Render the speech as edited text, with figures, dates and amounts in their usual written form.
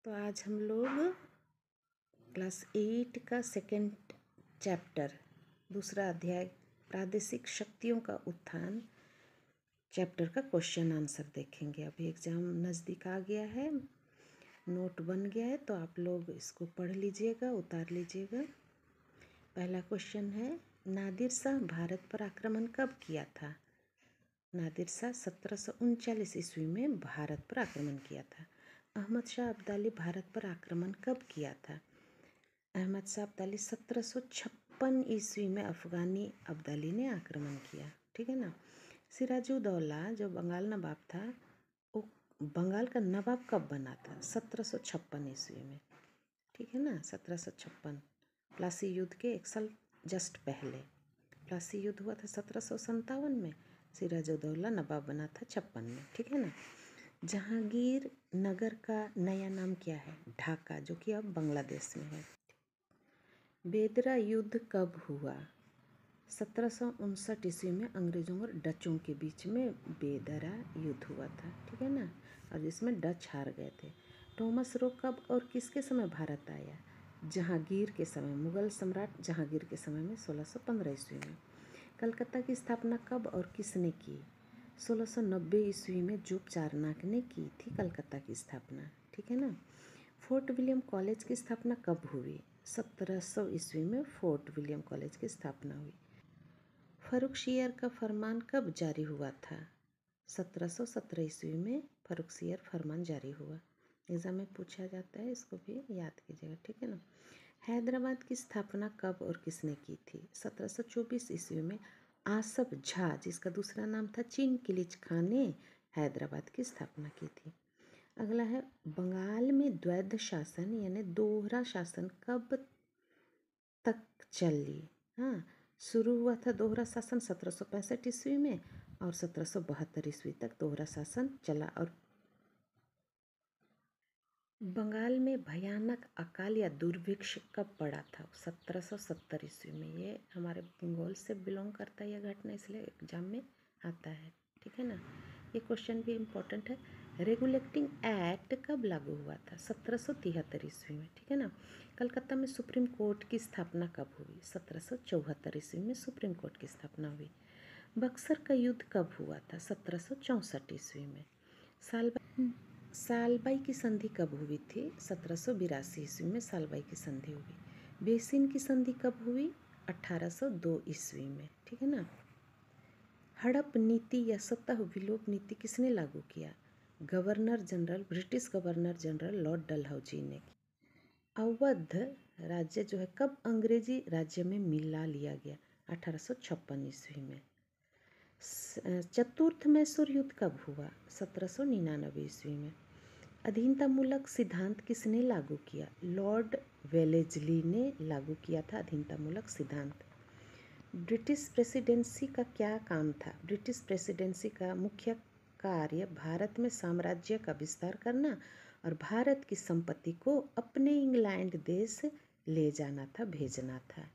तो आज हम लोग क्लास 8 का सेकेंड चैप्टर दूसरा अध्याय प्रादेशिक शक्तियों का उत्थान चैप्टर का क्वेश्चन आंसर देखेंगे। अभी एग्ज़ाम नज़दीक आ गया है, नोट बन गया है, तो आप लोग इसको पढ़ लीजिएगा, उतार लीजिएगा। पहला क्वेश्चन है, नादिर शाह भारत पर आक्रमण कब किया था? नादिर शाह 1739 ईस्वी में भारत पर आक्रमण किया था। अहमद शाह अब्दाली भारत पर आक्रमण कब किया था? अहमद शाह अब्दाली 1756 ईस्वी में अफ़गानी अब्दाली ने आक्रमण किया। ठीक है ना। सिराजुद्दौला जो बंगाल नवाब था, वो बंगाल का नवाब कब बना था? 1756 ईस्वी में। ठीक है ना, 1756 प्लासी युद्ध के एक साल जस्ट पहले। प्लासी युद्ध हुआ था 1757 में, सिराजुद्दौला नवाब बना था 56 में। ठीक है ना। जहांगीर नगर का नया नाम क्या है? ढाका, जो कि अब बांग्लादेश में है। बेदरा युद्ध कब हुआ? 1759 ईस्वी में अंग्रेजों और डचों के बीच में बेदरा युद्ध हुआ था। ठीक है ना, और जिसमें डच हार गए थे। थॉमस रो कब और किसके समय भारत आया? जहांगीर के समय, मुगल सम्राट जहांगीर के समय में 1615 ईस्वी में। कलकत्ता की स्थापना कब और किसने की? 1690 ईस्वी में जोग चारनाक ने की थी कलकत्ता की स्थापना। ठीक है ना। फोर्ट विलियम कॉलेज की स्थापना कब हुई? 1700 ईस्वी में फोर्ट विलियम कॉलेज की स्थापना हुई। फर्रुखशियर का फरमान कब जारी हुआ था? 1717 ईस्वी में फर्रुखशियर फरमान जारी हुआ। एग्जाम में पूछा जाता है, इसको भी याद कीजिएगा। ठीक है ना। हैदराबाद की स्थापना कब और किसने की थी? 1724 ईस्वी में आसफ झा, जिसका दूसरा नाम था चीन किलिच खां, ने हैदराबाद की स्थापना की थी। अगला है, बंगाल में द्वैध शासन यानी दोहरा शासन कब तक चली? हाँ, शुरू हुआ था दोहरा शासन 1765 ईस्वी में और 1772 ईस्वी तक दोहरा शासन चला। और बंगाल में भयानक अकाल या दुर्भिक्ष कब पड़ा था? 1770 ईस्वी में। ये हमारे बंगाल से बिलोंग करता है यह घटना, इसलिए एग्जाम में आता है। ठीक है ना। ये क्वेश्चन भी इम्पोर्टेंट है। रेगुलेटिंग एक्ट कब लागू हुआ था? 1773 ईस्वी में। ठीक है ना। कलकत्ता में सुप्रीम कोर्ट की स्थापना कब हुई? 1774 ईस्वी में सुप्रीम कोर्ट की स्थापना हुई। बक्सर का युद्ध कब हुआ था? 1764 ईस्वी में। सालबाई की संधि कब हुई थी? 1782 ईस्वी में सालबाई की संधि हुई। बेसिन की संधि कब हुई? 1802 ईस्वी में। ठीक है ना। हड़प नीति या सतह विलोप नीति किसने लागू किया? Governor general, British governor general Lord Dalhousie ने की। अवध राज्य जो है कब अंग्रेजी राज्य में मिला लिया गया? 1856 ईस्वी में। चतुर्थ मैसूर युद्ध कब हुआ? 1799 ईस्वी में। अधीनतामूलक सिद्धांत किसने लागू किया? लॉर्ड वेलेस्ली ने लागू किया था अधीनतामूलक सिद्धांत। ब्रिटिश प्रेसिडेंसी का क्या काम था? ब्रिटिश प्रेसिडेंसी का मुख्य कार्य भारत में साम्राज्य का विस्तार करना और भारत की संपत्ति को अपने इंग्लैंड देश ले जाना था, भेजना था।